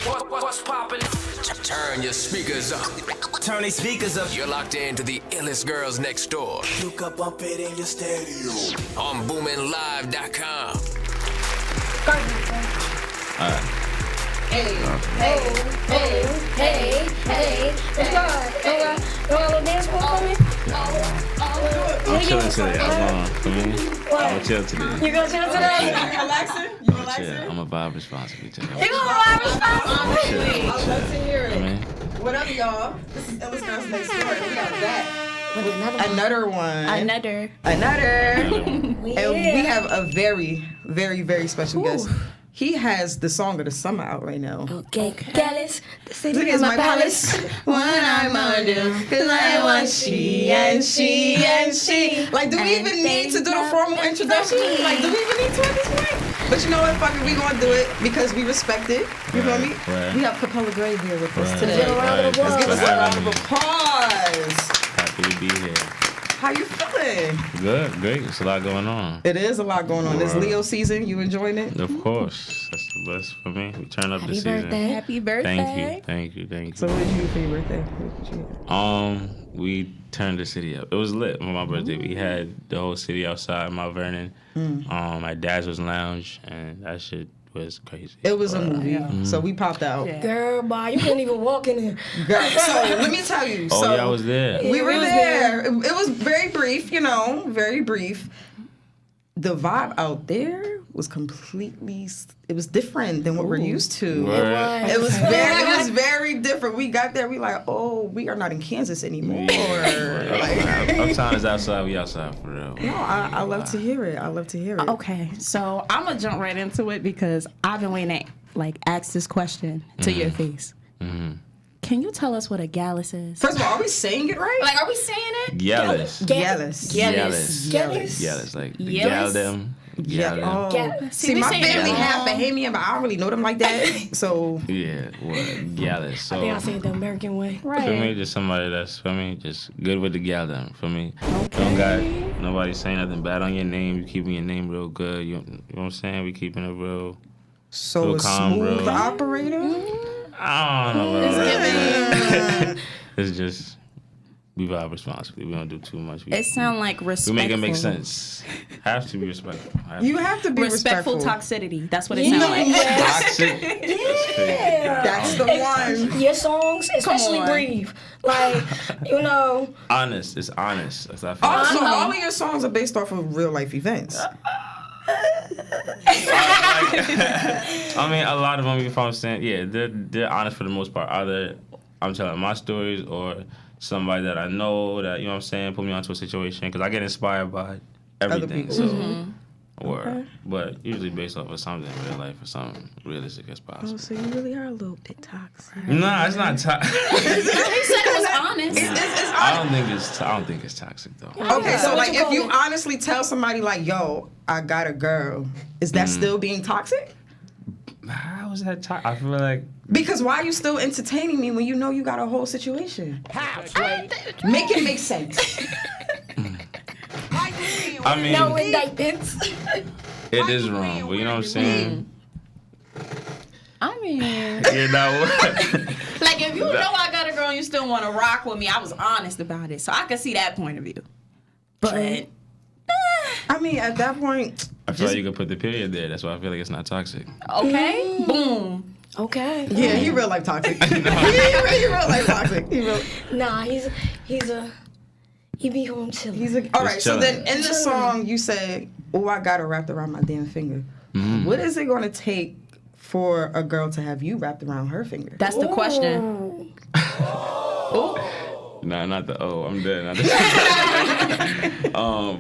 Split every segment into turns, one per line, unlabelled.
What's poppin'? Turn your speakers up.
Turn these speakers up.
You're locked into the illest girls next door.
You can bump it in your stereo.
On BoominLive.com.
Hey. Let's go. You want a little dance move for me?
I'm chilling today. I'm gonna chill today.
You gonna chill today?
You relaxing? You relaxing?
I'm a vibe responsibly today.
You gonna ride responsibly?
I'd love to hear it.
Man.
What up, y'all? This is Illest Girls Next Door. We got that. Another one.
Another.
And we have a very, very, very special guest. He has the song of the summer out right now.
Okay, Gallus, the city
Look,
is
it's
my palace.
What I'm gonna do, cause I want she and she and she. Like, do we even need to do the formal introduction? Like, do we even need to at this point? But you know what, fuck it, we gonna do it because we respect it. You feel me?
Right.
We have CAPELLA Gray here with us today.
Give a round of applause.
Let's give us a round of applause.
Happy to be here.
How you feeling?
Good, great. It's a lot going on.
It is a lot going on. It's Leo season. You enjoying it?
Of course. That's the best for me. We turn up the season.
Happy birthday.
Thank you.
So what did you do for your birthday? What did you do?
We turned the city up. It was lit for my birthday. We had the whole city outside Mount Vernon. My dad's was lounge, and that shit was crazy.
It was a movie, so we popped out.
Yeah.
Girl, boy, you couldn't even walk in there.
Girl, so let me tell you.
Oh,
so
yeah, I was there.
We were
was
there. It was very brief, very brief. The vibe out there was completely. It was different than what we're used to.
Word.
It was very different. We got there, we like, oh, we are not in Kansas anymore.
Uptown is outside, we outside for real.
No, I love to hear it. I love to hear it.
Okay, so I'm gonna jump right into it because I've been waiting to ask this question to your face. Can you tell us what a Gallus is?
First of all, are we saying it right?
Are we saying it?
Gallus.
Gallus.
Gallus. Like the gal them.
Yeah.
Gallus.
Oh.
Gallus.
See, my family half Bahamian, but I don't really know them like that. So
Yeah, what? Gallus. So
I think I say it the American way.
for me, just somebody that's, for me, just good with the gal them. For me, don't got nobody saying nothing bad on your name. You keeping your name real good. You know what I'm saying? We keeping it real.
a
calm,
smooth
bro.
operator.
I don't know about that. It's just we vibe responsibly. We don't do too much.
It sounds like respectful.
We make it make sense. Have to be respectful.
You have to be
Respectful
respectful.
toxicity. That's what it sounds like.
Toxic. That's crazy.
That's the one.
Your songs, especially
on.
Breathe.
Honest. It's honest. That's how I feel.
Also, all of your songs are based off of real life events.
I mean, a lot of them, if I'm saying, yeah, they're honest for the most part. Either I'm telling my stories or somebody that I know that, you know what I'm saying, put me onto a situation. Because I get inspired by everything.
people.
So, but usually based off of something in real life or something realistic as possible.
Oh, so you really are a little bit toxic.
Nah, it's not toxic.
He said it was honest.
I don't think it's toxic though.
Okay, so
what
like
you
if
call
you
it?
honestly tell somebody like, yo, I got a girl, is that still being toxic?
How is that toxic? I feel like
Because why are you still entertaining me when you know you got a whole situation? Make it make sense.
I mean,
No indictments.
it is wrong, but you know what I'm saying?
I mean,
You know what?
if you know I got a girl and you still want to rock with me, I was honest about it. So I can see that point of view. But
I mean, at that point,
I feel like you could put the period there. That's why I feel like it's not toxic.
okay, boom.
Okay.
yeah, he real life toxic. he real life toxic.
Nah, he be home chilling.
All right, so
chilling.
then in the song you say, "Oh, I got her wrapped around my damn finger." What is it going to take for a girl to have you wrapped around her finger?
That's the question.
Nah, not the I'm dead. Not the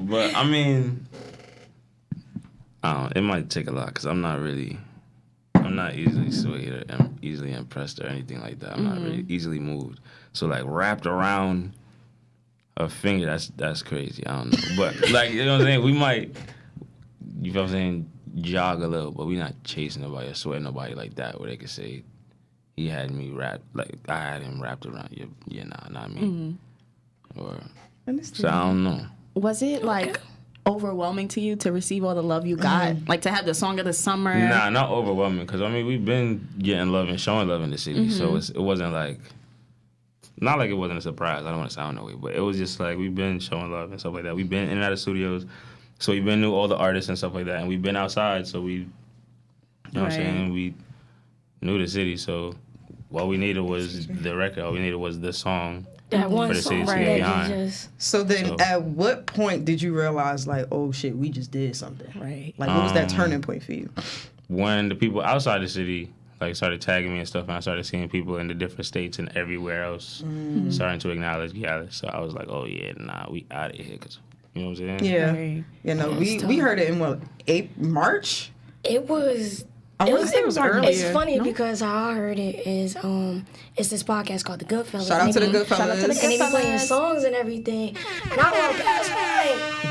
but I mean, it might take a lot because I'm not easily swayed or easily impressed or anything like that. I'm not really easily moved. So like wrapped around a finger, that's crazy. I don't know, but like you know what I'm saying, we might, you know what I'm saying, jog a little, but we not chasing nobody or sweating nobody like that where they could say he had me wrapped, like I had him wrapped around your nah, not me. Or so I don't know.
Was it like overwhelming to you to receive all the love you got? Like to have the song of the summer?
Nah, not overwhelming. Because, I mean, we've been getting love and showing love in the city. So it wasn't like, not like it wasn't a surprise. I don't want to sound that way. But it was just like we've been showing love and stuff like that. We've been in and out of studios. So we've been knew all the artists and stuff like that. And we've been outside. So we, you know what I'm saying? We knew the city. So all we needed was the record. All we needed was the song.
That one
for the
song
city to get
that
behind.
you just...
So then, at what point did you realize, like, oh shit, we just did something?
Right.
Like, what was that turning point for you?
When the people outside the city like started tagging me and stuff, and I started seeing people in the different states and everywhere else starting to acknowledge Gallus. So I was like, oh yeah, nah, we out of here, cause you know what I'm saying?
Yeah.
Right.
You know, we heard it in what, March?
It was...
I want to say it was earlier.
It's funny because how I heard it is it's this podcast called The Goodfellas.
Shout out to the Goodfellas.
Shout out to the
And they be playing
Goodfellas.
songs and everything. And I walk past like,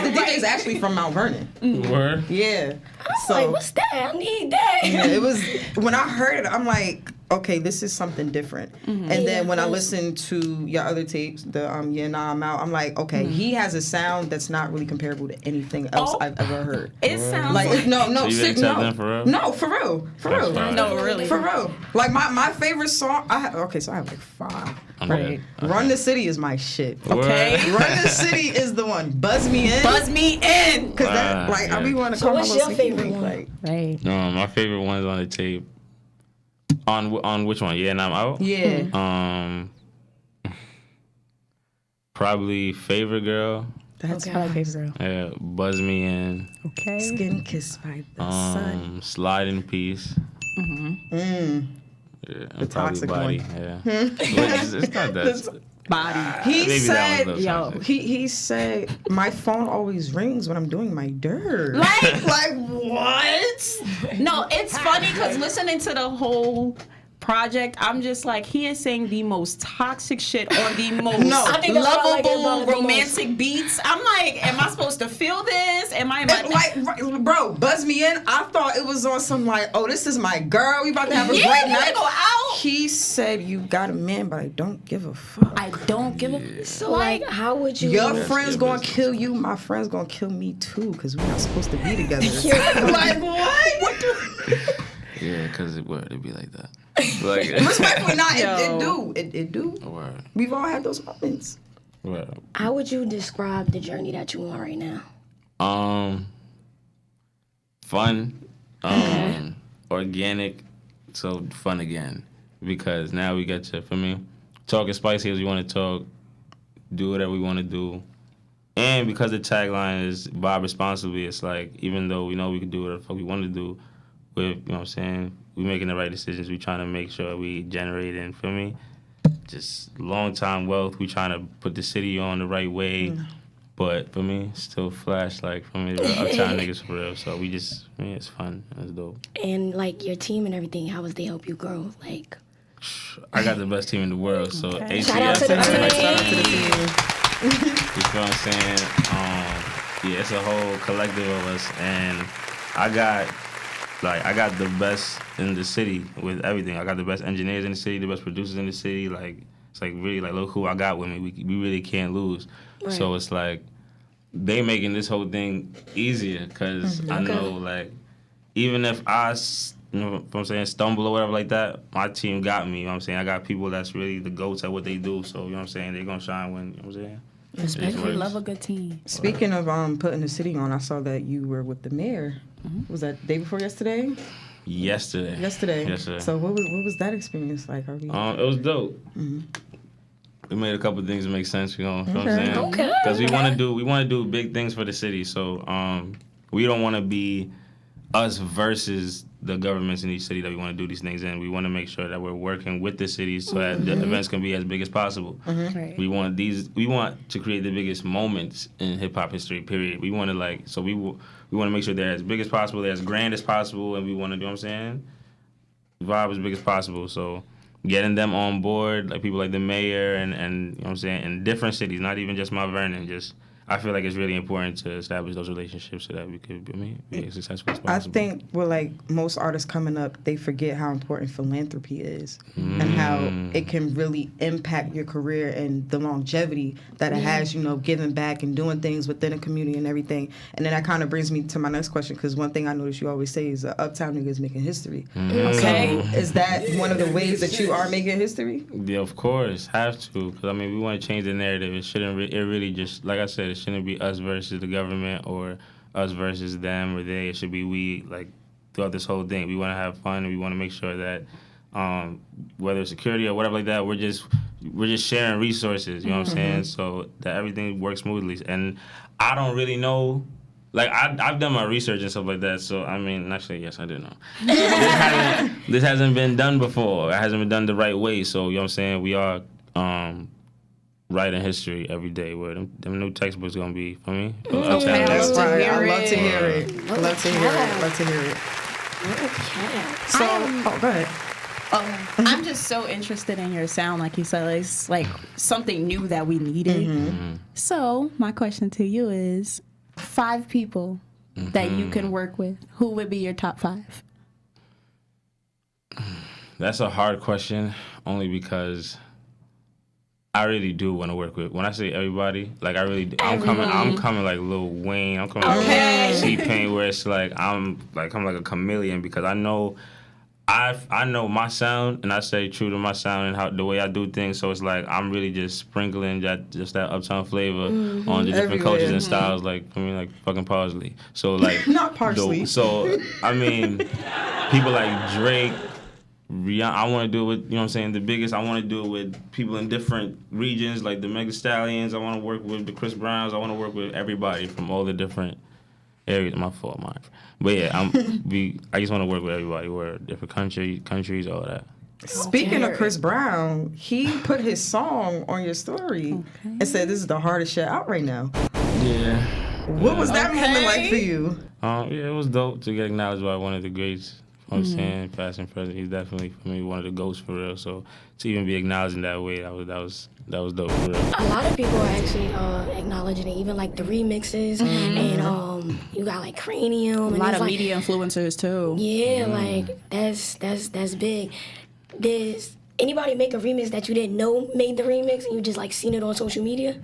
The DJ's actually from Mount Vernon.
Word?
Yeah.
I'm like, what's that? I need that.
Yeah, it was, when I heard it, I'm like, okay, this is something different. And then when I listened to your other tapes, the Yeah Nah I'm Out, I'm like, okay, he has a sound that's not really comparable to anything else I've ever heard.
It sounds
Like,
like...
no,
So you didn't tell them for real?
No, for real.
No, really.
For real. Like, my favorite song, so I have like 5.
Right.
Run the City is my shit.
Okay.
Run the City is the one. Buzz Me In.
Buzz me in.
Because that, like, I be wanting to
So
call
what's
my
your
little
favorite
sneaky
one?
link, like,
Right.
No, my favorite one's on the tape. On which one? Yeah, and I'm out.
yeah.
Probably Favorite Girl.
That's
I like favorite girl.
Yeah, Buzz Me In.
Okay.
Skin Kissed by the Sun.
Slide in Peace. Yeah, and probably
toxic
Body.
one.
Yeah. It's not that.
Body.
He
Maybe that
said,
was
yo,
toxic.
he said, my phone always rings when I'm doing my dirt.
Like-
what?
No, it's funny because listening to the whole project, I'm just like, he is saying the most toxic shit on the most
I
think that's what I like about
lovable
it the
romantic beats. I'm like, am I supposed to feel this? Am I?
Like, bro, Buzz Me In, I thought it was on some like, oh, this is my girl. We about to have a
Yeah,
great
we
night.
wanna go out.
He said, you got a man, but I don't give a fuck.
I don't give a.
So like, how would you?
Your friend's
your
gonna
business.
kill you. My friend's gonna kill me too, because we're not supposed to be together.
Like what?
Yeah, because it would. It'd be like that. Like,
Respectfully, not. It
Yo.
do. It do.
Word.
We've all had those moments.
Word.
How would you describe the journey that you on right now?
Fun, organic, so fun again. Because now we get to, for me, talk as spicy as we want to talk, do whatever we want to do. And because the tagline is Bob responsibly, it's like, even though we know we can do whatever the fuck we want to do, with, you know what I'm saying, we making the right decisions. We trying to make sure we generate, and for me, just long time wealth. We trying to put the city on the right way. But for me, still flash, like, for me, the uptown niggas for real. So we just, for me, it's fun. It's dope.
And like your team and everything, how would they help you grow? Like,
I got the best team in the world. So
Okay.
Shout out to the
ATS,
team.
like,
Shout out to the team.
you feel what I'm saying? Yeah, it's a whole collective of us, and I got the best in the city with everything. I got the best engineers in the city, the best producers in the city. Like, it's like really like, look who I got with me. We really can't lose.
Right.
So it's like they making this whole thing easier, because I know, like, even if I, you know what I'm saying, stumble or whatever like that, my team got me. You know what I'm saying? I got people that's really the goats at what they do. So, you know what I'm saying? They're going to shine when, you know what I'm saying?
We love a good team.
Speaking of putting the city on, I saw that you were with the mayor. Was that day before yesterday?
Yesterday.
Yesterday. So what was that experience like?
It was dope. We made a couple of things that make sense, you know what I'm saying?
Okay.
Because we want to do big things for the city. So we don't want to be us versus the governments in each city that we want to do these things in. We want to make sure that we're working with the cities so that the events can be as big as possible.
Right.
We want to create the biggest moments in hip hop history, period. We want to we want to make sure they're as big as possible, they're as grand as possible, and we want to, you know what I'm saying, vibe as big as possible. So getting them on board, like people like the mayor and you know what I'm saying, in different cities, not even just Mount Vernon, just I feel like it's really important to establish those relationships so that we could be as successful as
I
possible.
think with like most artists coming up, they forget how important philanthropy is and how it can really impact your career and the longevity that it has, you know, giving back and doing things within a community and everything. And then that kind of brings me to my next question, because one thing I notice you always say is Uptown niggas making history.
Okay.
So is that one of the ways that you are making history?
Yeah, of course, have to. Because I mean, we want to change the narrative. It shouldn't. It really just, like I said, it shouldn't be us versus the government or us versus them or they. It should be we. Like throughout this whole thing, we want to have fun and we want to make sure that whether it's security or whatever like that, we're just sharing resources. You know what I'm saying? So that everything works smoothly. And I don't really know. Like, I've done my research and stuff like that, so, I mean, actually, yes, I do know. This hasn't been done before. It hasn't been done the right way, so, you know what I'm saying? We are writing history every day, where them new textbooks going to be, for me.
Okay,
That's
love to
right.
hear
I love to
it.
hear it. Love to hear it. Love to hear it.
Okay.
So, go ahead.
I'm just so interested in your sound, like you said. It's like something new that we needed. So, my question to you is, 5 people that you can work with, who would be your top 5?
That's a hard question, only because I really do want to work with. When I say everybody, like I really do. I'm coming like Lil Wayne. I'm coming like T-Pain, where it's like I'm like a chameleon, because I know my sound, and I stay true to my sound and how the way I do things. So it's like I'm really just sprinkling that Uptown flavor on the different cultures and styles. Like I mean, like fucking parsley. So like
Not parsley.
So I mean, people like Drake, Rihanna. I want to do it with, you know what I'm saying, the biggest. I want to do it with people in different regions, like the Mega Stallions. I want to work with the Chris Browns. I want to work with everybody from all the different areas. My fault, Mark. But yeah, I just want to work with everybody. We're different countries, all that.
Speaking of Chris Brown, he put his song on your story and said this is the hardest shit out right now.
Yeah.
What was that moment like for you?
Yeah, it was dope to get acknowledged by one of the greats. You know what I'm saying, past and present. He's definitely, for me, one of the GOATs for real. So to even be acknowledged in that way, that was dope for real.
A lot of people are actually acknowledging it, even like the remixes, and you got like Cranium.
A lot of media influencers too.
Yeah, like that's big. Does anybody make a remix that you didn't know made the remix and you just like seen it on social media?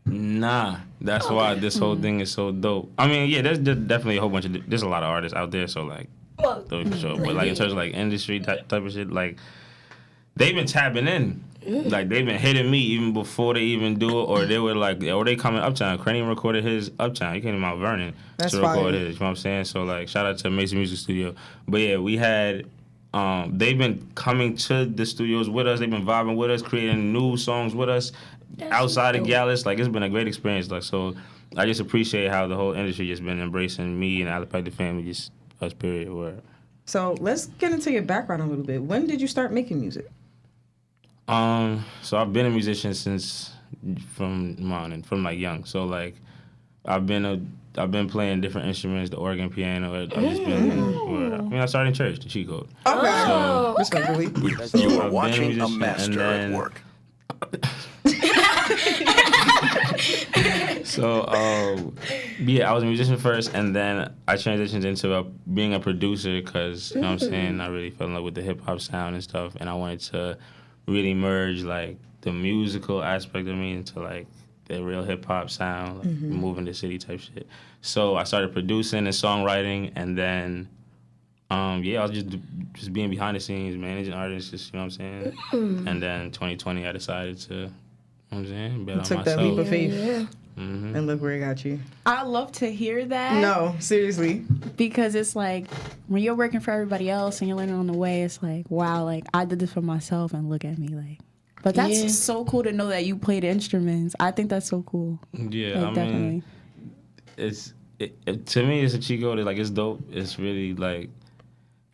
Nah, that's why this whole thing is so dope. I mean, yeah, there's definitely a whole bunch of, there's a lot of artists out there, so like,
Well,
for sure. But like in terms of like industry type of shit, like they've been tapping in. Like they've been hitting me even before they even do it, or they were like, or they coming Uptown. Cranium recorded his Uptown. He came to Mount Vernon
That's
to record
fire.
his. You know what I'm saying? So like, shout out to Mason Music Studio. But yeah, we had. They've been coming to the studios with us. They've been vibing with us, creating new songs with us outside of Gallus. Like it's been a great experience. Like so, I just appreciate how the whole industry just been embracing me and Alipay the family, just us period. Word.
So let's get into your background a little bit. When did you start making music?
So I've been a musician from like young. So like, I've been playing different instruments, the organ, piano. I've just been. I started in church, the cheat code.
Okay.
Oh,
Respectfully.
So
You
I've
are
been
watching a
musician,
master
and
at
then-
work.
So, I was a musician first, and then I transitioned into being a producer because, you know what I'm saying, I really fell in love with the hip-hop sound and stuff, and I wanted to really merge, like, the musical aspect of me into, like, the real hip-hop sound, like, moving the city type shit. So I started producing and songwriting, and then, I was just being behind the scenes, managing artists, just, you know what I'm saying? And then 2020, I decided to, you know what I'm saying, bet on
Took
myself.
that leap of faith.
yeah.
And look where it got you.
I love to hear that.
No, seriously.
Because it's like when you're working for everybody else and you're learning on the way, it's like, wow, like I did this for myself and look at me, like. But that's
Yeah.
so cool to know that you played instruments. I think that's so cool.
Yeah,
Like,
I
definitely.
mean, to me, it's a cheat code. Like, it's dope. It's really, like,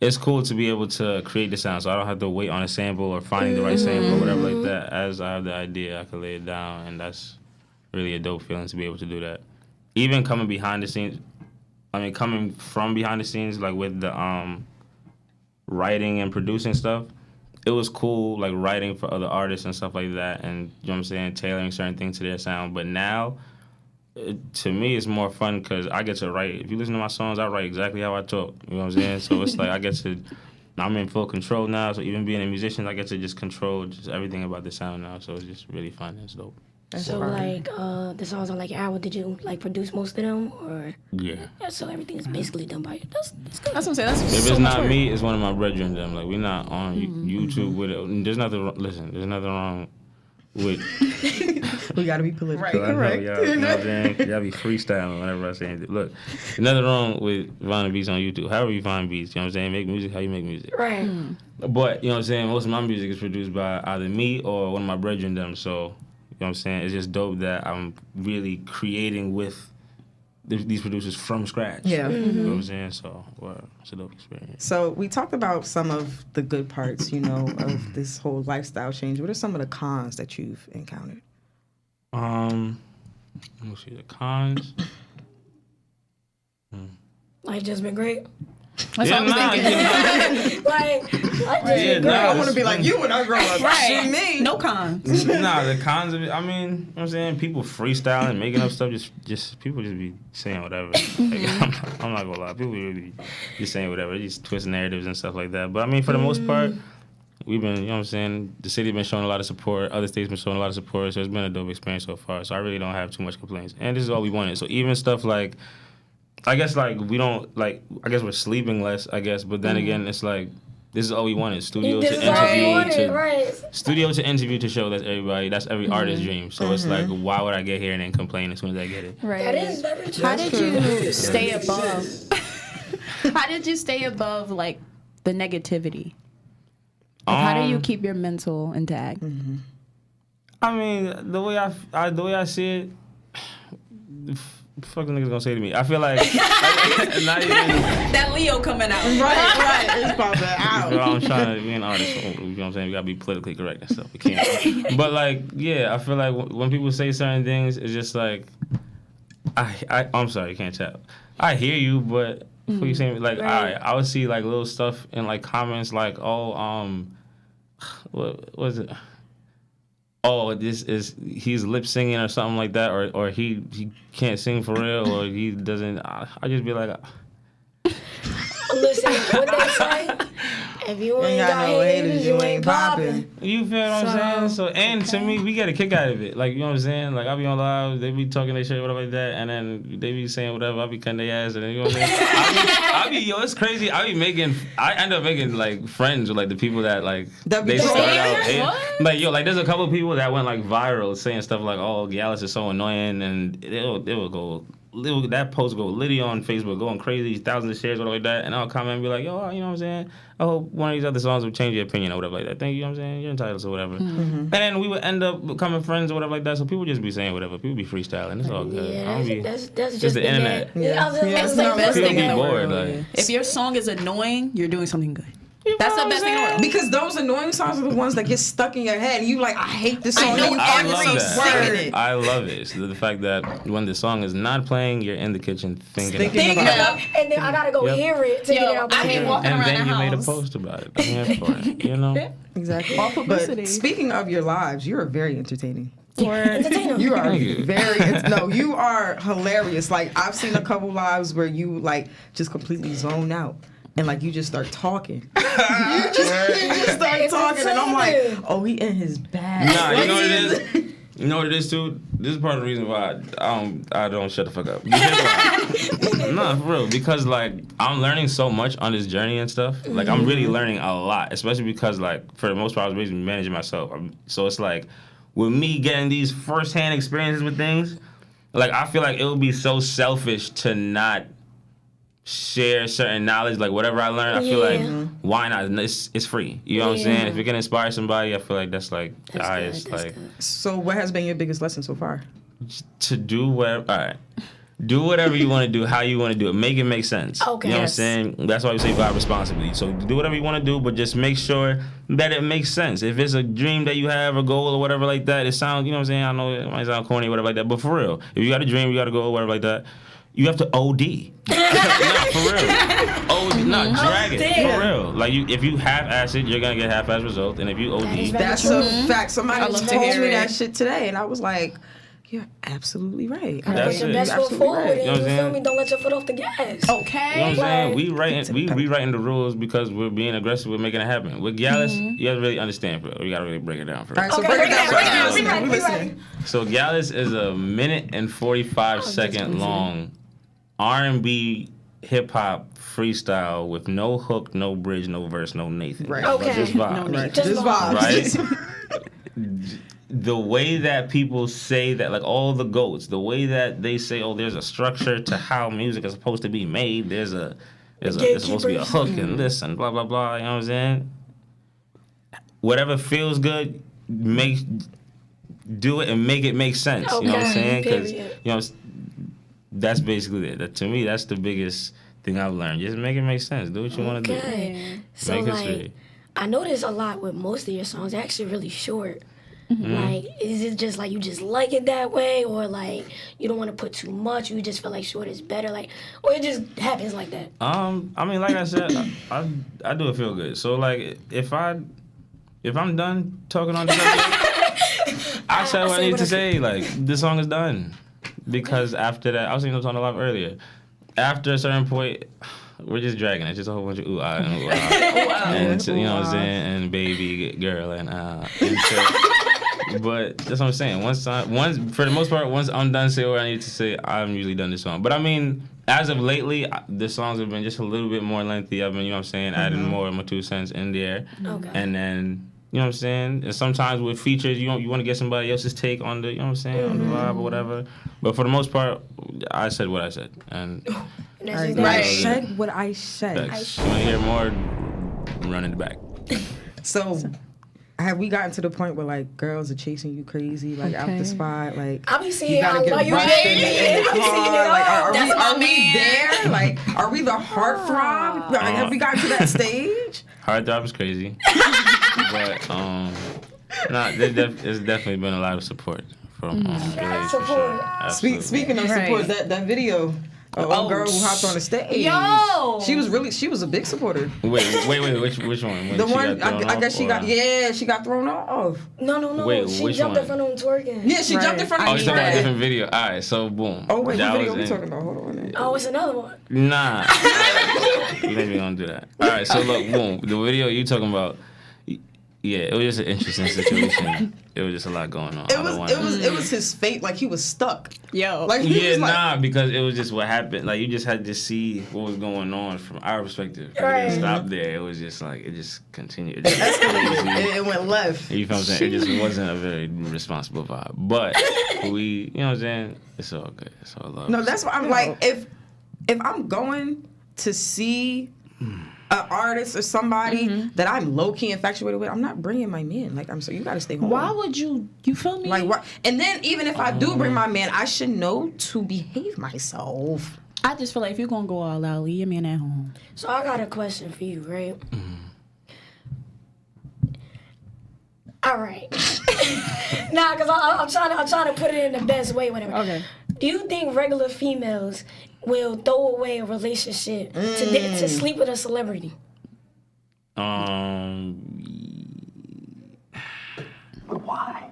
it's cool to be able to create the sound, so I don't have to wait on a sample or finding the right sample or whatever like that. As I have the idea, I can lay it down, and that's really a dope feeling to be able to do that. Even coming from behind the scenes, like with the writing and producing stuff, it was cool, like writing for other artists and stuff like that, and you know what I'm saying, tailoring certain things to their sound. But now, to me, it's more fun because I get to write. If you listen to my songs, I write exactly how I talk. You know what I'm saying? So it's like I get to. I'm in full control now. So even being a musician, I get to just control just everything about the sound now. So it's just really fun. It's dope.
So like the songs on like your album, did you like produce most of them or?
Yeah.
So everything is basically done by you. That's good.
That's what I'm saying. That's
If
so
it's not
much
me, it's one of my brethren. Them like we're not on YouTube with it. There's nothing. Listen, there's nothing wrong with.
We gotta be political.
I know
Correct.
y'all, you know what I'm saying? Y'all be freestyling whenever I say anything. Look, there's nothing wrong with finding beats on YouTube. However you find beats, you know what I'm saying? Make music how you make music.
Right.
But, you know what I'm saying? Most of my music is produced by either me or one of my brethren them. So, you know what I'm saying? It's just dope that I'm really creating with these producers from scratch.
Yeah.
You know what I'm saying? So, well, it's a dope experience.
So we talked about some of the good parts, you know, of this whole lifestyle change. What are some of the cons that you've encountered?
Let me see the cons.
Life just been great.
That's what I was thinking.
Like, life just been great.
I want to be like you when I grow up.
Right.
Shoot me.
No cons.
Nah, the cons of it, I mean, you know what I'm saying? People freestyling, making up stuff, just people just be saying whatever. Like, I'm not gonna lie. People really just saying whatever. They just twist narratives and stuff like that. But I mean, for the most part, we've been, you know what I'm saying? The city's been showing a lot of support. Other states been showing a lot of support. So it's been a dope experience so far. So I really don't have too much complaints. And this is all we wanted. So even stuff like, I guess like we don't, like, I guess we're sleeping less, I guess. But then again, it's like, this is all we wanted. Studio to interview to show that everybody, that's every artist's dream. So it's like, why would I get here and then complain as soon as I get it?
Right.
That is very true.
How did you stay above? How did you stay above like the negativity? Like, how do you keep your mental intact?
I mean, the way I see it, fuck the niggas gonna say to me. I feel like not even
That Leo coming out.
Right. It's popping out.
bro, I'm trying to be an artist. You know what I'm saying? We gotta be politically correct and stuff. We can't. But like, yeah, I feel like when people say certain things, it's just like, I'm sorry, you can't tell. I hear you, but what you saying? Like, I would see like little stuff in like comments like, oh, what was it? Oh, he's lip singing or something like that, or he can't sing for real, or he doesn't. I just be like,
Listen, what they say? If you ain't got no haters, you ain't popping.
you feel what I'm saying? So, and to me, we get a kick out of it. Like, you know what I'm saying? Like, I be on live, they be talking their shit, whatever like that, and then they be saying whatever, I be cutting their ass, and then, you know what I'm saying? Yo, it's crazy. I end up making, like, friends with, like, the people that, like, they start out. Like, yo, like, there's a couple of people that went, like, viral saying stuff like, oh, Gallus is so annoying, and it will go. That post go litty on Facebook, going crazy, thousands of shares, whatever like that, and I'll comment and be like, yo, you know what I'm saying? I hope one of these other songs will change your opinion or whatever like that. Thank you, know what I'm saying? You're entitled to whatever. And then we would end up becoming friends or whatever like that, so people just be saying whatever. People be freestyling. It's all good.
Yeah, that's
it's
just
the internet.
That's the best
People
thing in
be
the
bored.
world.
Like,
If your song is annoying, you're doing something good. That's the best thing in the world.
Because those annoying songs are the ones that get stuck in your head, and you like, I hate this song.
I know
I
every
love
word.
that. I love it. It's the fact that when the song is not playing, you're in the kitchen thinking
Thinking
about it.
And then I gotta go hear it to get out my
I be
head.
walking
And
around
then
the
you made a
house.
post about it. I'm here for it. You know?
Exactly.
All publicity.
But speaking of your lives, you are very entertaining.
Entertainer.
You are
Thank you.
you are hilarious. Like, I've seen a couple lives where you like just completely zone out. And like you just start talking. you just start talking, and I'm like, oh, he in his bag.
Nah, you know what it is? You know what it is too? This is part of the reason why I don't shut the fuck up. No, for real. Because like I'm learning so much on this journey and stuff. Like I'm really learning a lot, especially because like for the most part I was basically managing myself. So it's like with me getting these firsthand experiences with things, like I feel like it would be so selfish to not share certain knowledge, like whatever I learned. I feel like why not? It's free. You know what I'm saying? If it can inspire somebody, I feel like that's like the highest. Like
So, what has been your biggest lesson so far?
to do whatever. All right. Do whatever you want to do, how you want to do it. Make it make sense.
Okay.
You know what I'm saying? That's why we say vibe responsibly. So do whatever you want to do, but just make sure that it makes sense. If it's a dream that you have, a goal or whatever like that, it sounds, you know what I'm saying? I know it might sound corny or whatever like that, but for real, if you got a dream, you got a goal, whatever like that, you have to OD. Nah, for real. Drag it. For real. Like, if you half-ass it, you're going to get half-ass results. And if you OD...
That's a fact. Somebody
love to
told
hear
me
it.
that shit today, and I was like, You're absolutely right.
Put
That's
your
it.
best foot forward,
Right.
and
You know what I'm
you feel
saying?
me? Don't let your foot off the gas.
Okay.
You know what I'm saying? We writing the rules because we're being aggressive. We're making it happen. With Gallus, you have to really understand. We got to really break it down first.
All right, so
Okay,
break it down.
break it down,
Break it down.
break
We
it down.
listening.
So Gallus is a 1 and 45 second long R&B hip hop freestyle with no hook, no bridge, no verse, no Nathan.
Right.
Okay.
Just vibe.
No need.
Right.
Just
Just
vibes.
Right? The way that people say that, like all the goats, the way that they say, oh, there's a structure to how music is supposed to be made. There's supposed to be a hook and this and blah blah blah. You know what I'm saying? Whatever feels good, do it and make it make sense. You know what I'm
Okay,
saying? Because
period.
you know that's basically it. To me, that's the biggest thing I've learned. Just make it make sense. Do what you want to do.
Okay. So
Make it
like,
straight.
I notice a lot with most of your songs. They're actually really short. Like, is it just like you just like it that way, or like you don't want to put too much? You just feel like short is better, like, or it just happens like that.
I mean, like I said, I do it feel good. So like, if I'm done talking on the subject, I said what I need to say. Like, this song is done, because after that, I was singing the song a lot earlier. After a certain point, we're just dragging it. Just a whole bunch of ooh ah and ooh ah, and you know what I'm saying, and baby girl and but that's what I'm saying. Once for the most part, once I'm done saying what I need to say, I'm usually done this song. But I mean, as of lately, the songs have been just a little bit more lengthy. I've been, you know what I'm saying, adding more of my 2 cents in there.
Okay.
And then, you know what I'm saying? And sometimes with features, you want to get somebody else's take on the, you know what I'm saying, on the vibe or whatever. But for the most part, I said what I said. And
And that's
All
just
right.
that.
I said what I said.
facts. You want to hear more? Run in the back.
So, have we gotten to the point where like girls are chasing you crazy, like out the spot, like
I be seeing
you gotta
I
get
love you,
rushed
baby.
in the
I be seeing it
car? Like,
all.
are
That's
we
my man.
there? Like, are we the heartthrob? Like, have we gotten to that stage?
Heartthrob is crazy. But, there's definitely been a lot of support from ladies for
Support.
sure. Absolutely.
Speaking of support, that video. Old girl who hopped on the stage.
Yo!
She was a big supporter.
Wait, which one? When
The
she
one
got thrown
I guess
off,
she got thrown off.
No.
Wait,
She
which
jumped in
one?
front of him twerking.
Yeah, she jumped in front of
Oh,
me.
you talking about a different video? All right, so boom.
Oh wait,
That
what video
was
we
in-
talking about? Hold on.
Oh, it's another one.
Nah. We ain't gonna do that. All right, so look, boom. The video you talking about, yeah, it was just an interesting situation. It was just a lot going on.
It was his fate. Like he was stuck.
Yo.
Like he
Yeah,
was like,
because it was just what happened. Like, you just had to see what was going on from our perspective. It
Right.
didn't stop there. It was just like, it just continued. It just crazy.
it went left.
You feel what I'm saying? It just wasn't a very responsible vibe. But you know what I'm saying? It's all good. It's all love.
No, that's why I'm like, if I'm going to see an artist or somebody that I'm low key infatuated with, I'm not bringing my man. Like, you got to stay home.
Why would you feel me?
Like what? And then even if I do bring my man, I should know to behave myself.
I just feel like if you're gonna go all out, leave your man at home.
So I got a question for you, right? All right. Nah, cause I'm trying to put it in the best way, whatever.
Okay.
Do you think regular females will throw away a relationship to sleep with a celebrity?
Why?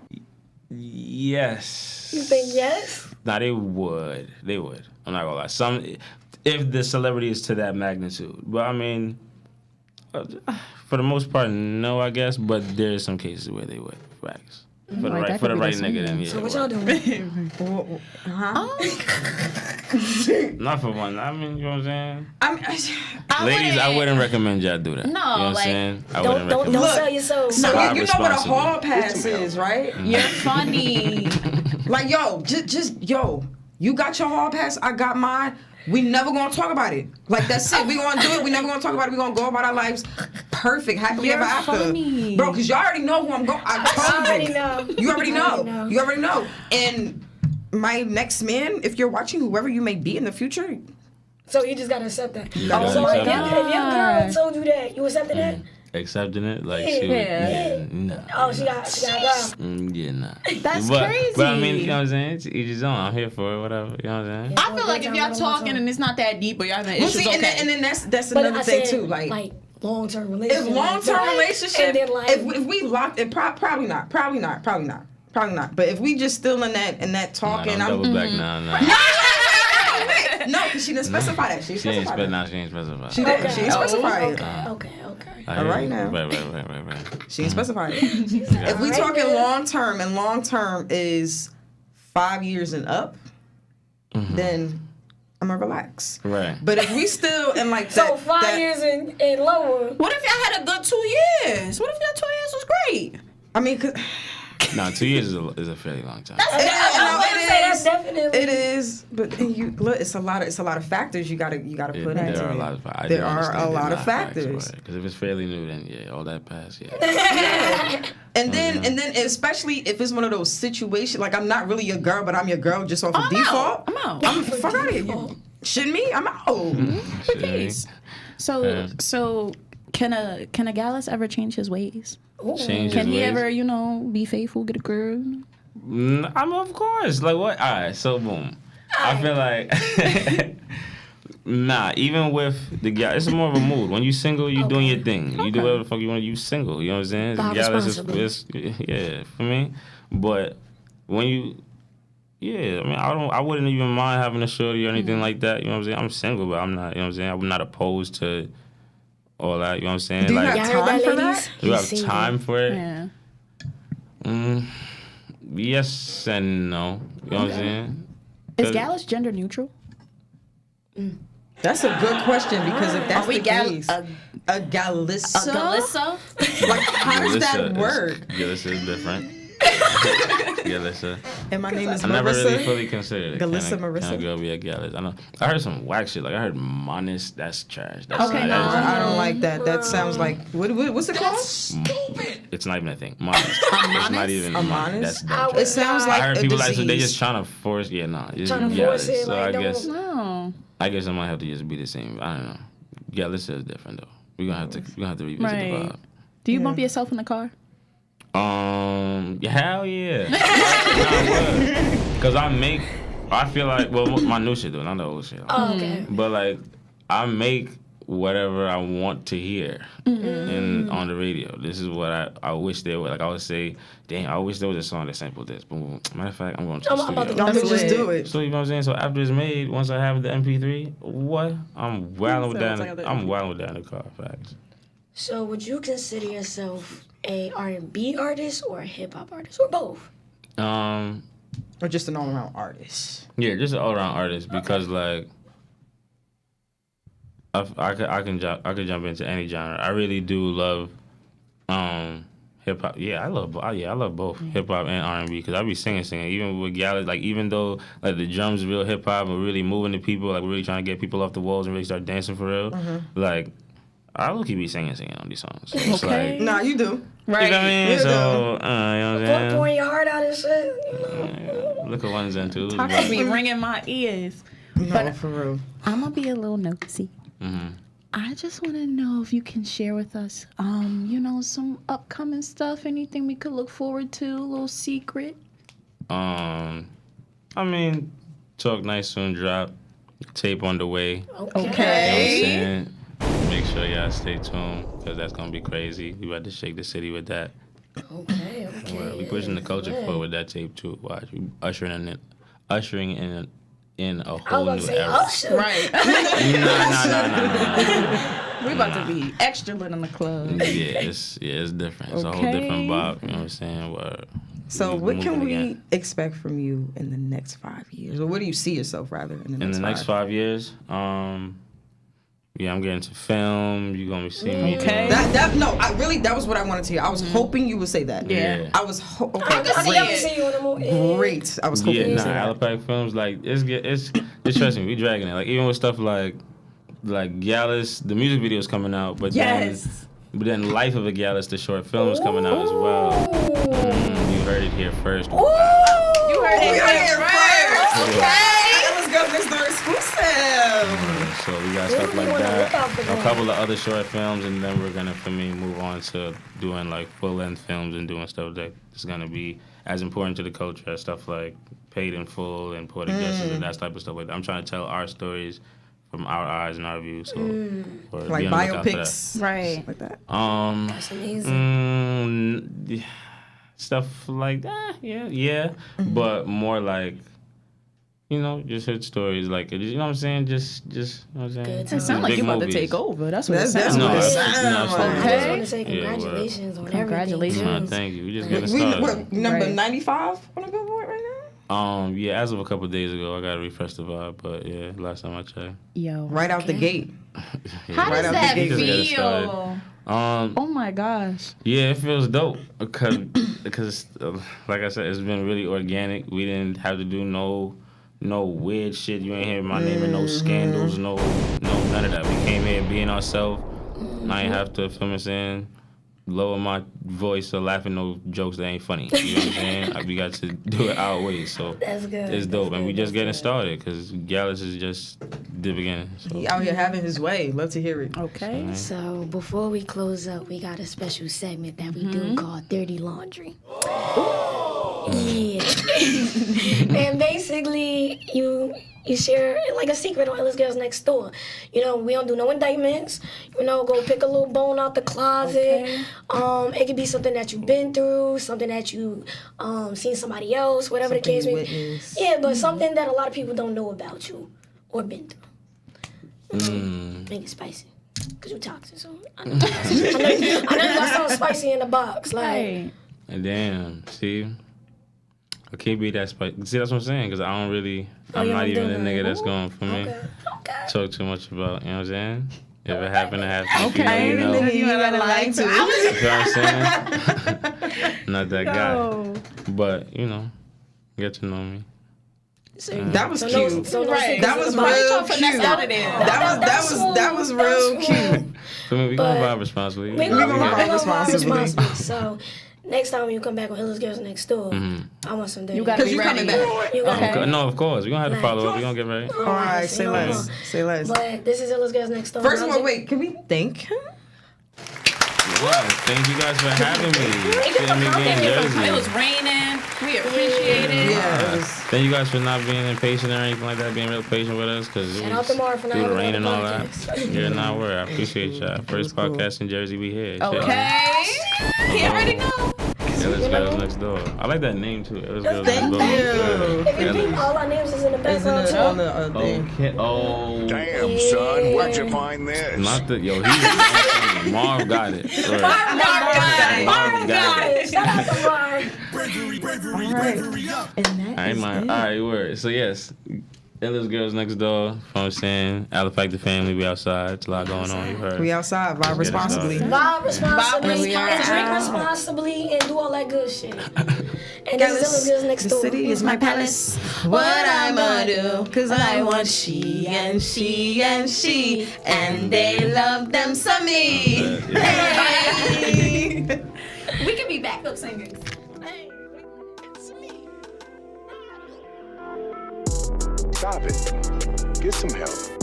Yes.
You think yes?
Nah, they would. They would. I'm not gonna lie. If the celebrity is to that magnitude, but I mean, for the most part, no, I guess. But there's some cases where they would. Facts. For the right nigga, then yeah.
So what y'all doing?
Not for one. I mean, you know what I'm saying?
I
Ladies, I wouldn't recommend y'all do that.
No,
you know what I'm
like,
saying? I
Don't
wouldn't recommend.
sell yourself.
So
Drive
you know what a
responsibly.
hall pass is, right?
You're funny.
Like, yo, you got your hall pass, I got mine. We never gonna talk about it. Like, that's it. We gonna do it. We never gonna talk about it. We gonna go about our lives perfect, happily
You're
ever after.
funny.
Bro, because y'all already know who I'm going. I
already
told
know.
you. You already
I already
know.
know.
You already know. And my next man, if you're watching, whoever you may be in the future,
So you just gotta accept that.
gotta
So if
accept
your girl told you that, you accepted that?
Accepting it, like
Yeah.
she would, yeah, nah.
Oh, she got go.
Yeah, nah.
That's
But
crazy.
I mean, you know what I'm saying? It's each his own. I'm here for it, whatever. You know what I'm saying?
I feel like if y'all talking and it's not that deep, but y'all having
well,
issues,
see,
okay.
and then that's
But
another
I
thing
said,
too. Like
long-term relationship.
if long-term relationship,
And then like,
if we locked, it probably not. Probably not. But if we just still in that talking,
Nah, don't double back now.
No, because she didn't specify that. She
ain't
specified that.
She ain't specified.
She didn't. She ain't specified it.
Okay.
All right now.
Right.
She ain't specified it. If we talking long term, and long term is 5 years and up, then I'm gonna relax.
Right.
But if we still in like
So
that,
5 years and lower.
What if y'all had a good 2 years? What if your 2 years was great?
I mean, 'cause
No, 2 years is a fairly long time.
That's definitely.
it is, but you look, it's a lot of factors you gotta put into it.
There are a lot of factors. Because if it's fairly new, then all that past,
And then especially if it's one of those situations, like I'm not really your girl, but I'm your girl just off of default.
I'm out.
I'm fuck out of here. Shouldn't me? I'm out.
Please. So can a Gallus ever change his ways?
Change
Can
his
he
ways?
ever, be faithful, get a girl?
I'm of course. Like what? All right. So boom. I feel like nah. Even with the guy, it's more of a mood. When you single, you doing your thing. You do whatever the fuck you want. You single. You know what I'm saying?
Bob responsible.
For me. But when you, I mean, I wouldn't even mind having a shorty or anything like that. You know what I'm saying? I'm single, but I'm not. You know what I'm saying? I'm not opposed to all that. You know what I'm saying?
Do you
like,
have time for that?
do you have time for it?
Yeah.
Yes and no. You know what I'm saying?
Is Gallus gender neutral?
That's a good question because if that's
Are we
the case, a Gallissa?
Galissa?
Like, how does that work?
Gallus is different. Gallus.
And my name is
I never really
Marissa.
fully considered it.
Galissa
Can a
Marissa.
girl be a Gallus? I know. I heard some whack shit. Like I heard Monis. That's trash. That's
Okay,
No,
no.
I don't like that. That sounds like what's it called?
It's not even a thing. Monis. It's not even
A
Monis.
Monis?
That's dumb
It
trash.
sounds like
I heard
a
people
disease.
like so they just trying to force. Yeah, no. It's
Trying to
Gallus.
force it,
So
like,
I
don't-
guess
No.
I might have to just be the same. I don't know. Gallus is different though. We're gonna have to revisit the
Right.
vibe.
Do you bump yourself in the car?
Hell yeah. Because I feel like, well, my new shit though, not the old shit.
Oh, okay.
But like, I make whatever I want to hear on the radio. This is what I wish there was. Like I would say, damn, I wish there was a song that sampled this. Boom, boom. Matter of fact, I'm going to the
I'm about to
studio.
go
I'm gonna just do it.
So you know what I'm saying? So after it's made, once I have the MP3, what? I'm wilding with that. I'm wilding with that in the car. Facts.
So would you consider yourself a R&B artist or a hip hop artist or both?
Or just an all-around artist?
Yeah, just an all-around artist because like I can jump into any genre. I really do love hip hop. Yeah, I love both hip hop and R&B because I be singing even with Gallus. Like even though like the drums are real hip hop and really moving the people, like really trying to get people off the walls and really start dancing for real. Like I look be singing on these songs. So it's
Okay.
like,
Nah, you do.
Right.
you know what I mean?
You
So you know what I'm saying?
Pouring your heart out and shit.
Look at ones and twos.
Talk be ringing my ears.
No, for real.
I'm gonna be a little nosy.
Mm-hmm.
I just want to know if you can share with us, some upcoming stuff, anything we could look forward to, a little secret.
I mean, Talk Nice soon drop. Tape on the way. You know what I'm saying? Make sure y'all stay tuned because that's gonna be crazy. We about to shake the city with that.
Okay.
We pushing the culture forward with that tape too. Watch, we ushering in a
I
whole
was
new
about to say,
era.
Usher.
Right.
Nah.
We about to be extra lit in the club.
Yeah, it's different. It's a whole different vibe. You know what I'm saying?
So what can we
again.
expect from you in the next 5 years? Or what do you see yourself, rather, in the next
5 years? Yeah, I'm getting to film. You're gonna see me.
Okay.
That was what I wanted to hear. I was hoping you would say that.
Yeah.
I was okay.
I can see you in the movie.
Great. I was hoping
Yeah,
you would
nah,
say that.
Alapac Films, like, it's trust me, we dragging it. Like, even with stuff like Gallus, the music video's coming out, but then Life of a Gallus, the short film's coming out as well. You heard it here first.
You heard it
here first.
Okay.
Let's go next door exclusive.
So we got stuff like that, a couple of other short films, and then we're gonna, for me, move on to doing like full-length films and doing stuff that is gonna be as important to the culture as stuff like Paid in Full and Poetic Justice and that type of stuff like that. I'm trying to tell our stories from our eyes and our view. So
Like
be on the lookout for that.
biopics.
Right.
Like that.
That's amazing.
stuff like that. Yeah. But more like, you know, just heard stories like, you know what I'm saying? Just you know what I'm saying?
Good
It sounds like
Big
you about
movies.
to take over. That's what it
That's
sounds
what
like.
it
No,
sounds
no,
like.
I just want to say
Yeah,
congratulations on
Congratulations.
everything.
Nah, thank you. We just getting
We
started.
number
Right.
95 on the Billboard right now.
Yeah, as of a couple of days ago, I got to refresh the vibe, but yeah, last time I checked.
Yo.
Right out the gate.
How
Right
does
out the
that
gate.
Just getting
feel?
started.
Oh my gosh.
Yeah, it feels dope because like I said, it's been really organic. We didn't have to do no weird shit. You ain't hear my name in no scandals, no none of that. We came here being ourselves. I ain't have to feel me saying lower my voice or laughing no jokes that ain't funny. You know what I'm saying? We got to do it our way, so
That's good.
it's dope. And we just getting
That's good.
started because Gallus is just the beginning. So.
He out here having his way. Love to hear it.
Okay.
So before we close up, we got a special segment that we do called Dirty Laundry. Yeah. And basically, you share like a secret on Illest Girls Next Door. You know, we don't do no indictments. You know, go pick a little bone out the closet.
Okay.
It could be something that you've been through, something that you seen somebody else, whatever the case may be.
Witness.
Yeah, but something that a lot of people don't know about you or been through. Make it spicy. Cause you toxic, so I know you got something spicy in the box. Like,
Right.
And damn, see, I can't be that spicy. See, that's what I'm saying, because I'm
you
not
don't
even
do
the
that.
nigga that's going for me.
okay.
Talk too much about, you know what I'm saying? If it happened to happen,
Okay.
you know.
You gotta lie to.
You know what I'm saying? Not that guy.
Yo.
But, you know, get to know me.
That was cute.
Right.
That was
Why you
real
trying to finesse
cute.
out of there?
That was real cute.
For me, we gonna vibe responsibly.
We gonna
vibe
vibe
responsibly.
responsibly. So next time when you come back on Illest Girls Next Door, I want some dirty.
You gotta
Cause
be
you
ready.
coming back.
You gotta
Okay.
No, of course. We're gonna have to follow up. We're gonna get ready.
All right, say less. Say less.
But this is Illest Girls Next Door.
First of all, wait. Can we thank him?
Yeah, thank you guys for having me. Letting me be in Jersey.
It was raining. We appreciate it.
Yeah. It was,
Thank you guys for not being impatient or anything like that, being real patient with us, because it
Shout out
was
to Mara for not
through the
having
rain and
me
all
on the
that.
podcast.
You're not worried. I appreciate y'all. First
cool.
podcast in Jersey, we here.
Okay. He already know.
Illest Girls Next Door. I like that name too. Illest Girls
Thank
Next Door.
you.
If you think all our names is in the
Isn't
background
it on
too.
the thing?
Okay. Oh.
Damn, son, where'd you find this?
Not the he's Marv got it. Right. Marv got it.
Shout out to Mara.
All right. And that
I ain't
is
mind.
it.
All right, word. So yes, Illest Girls Next Door. You know what I'm saying? Alifac the family. We outside. It's a lot going on. You heard.
We outside. Vibe responsibly.
Vibe responsibly
We are
and drink
out.
responsibly and do all that good shit. And this is Illest Girls Next
The
Door.
city is my palace. What I'ma do? Cause I want she and she and she. And they love them some me.
We can be backup singers.
Stop it. Get some help.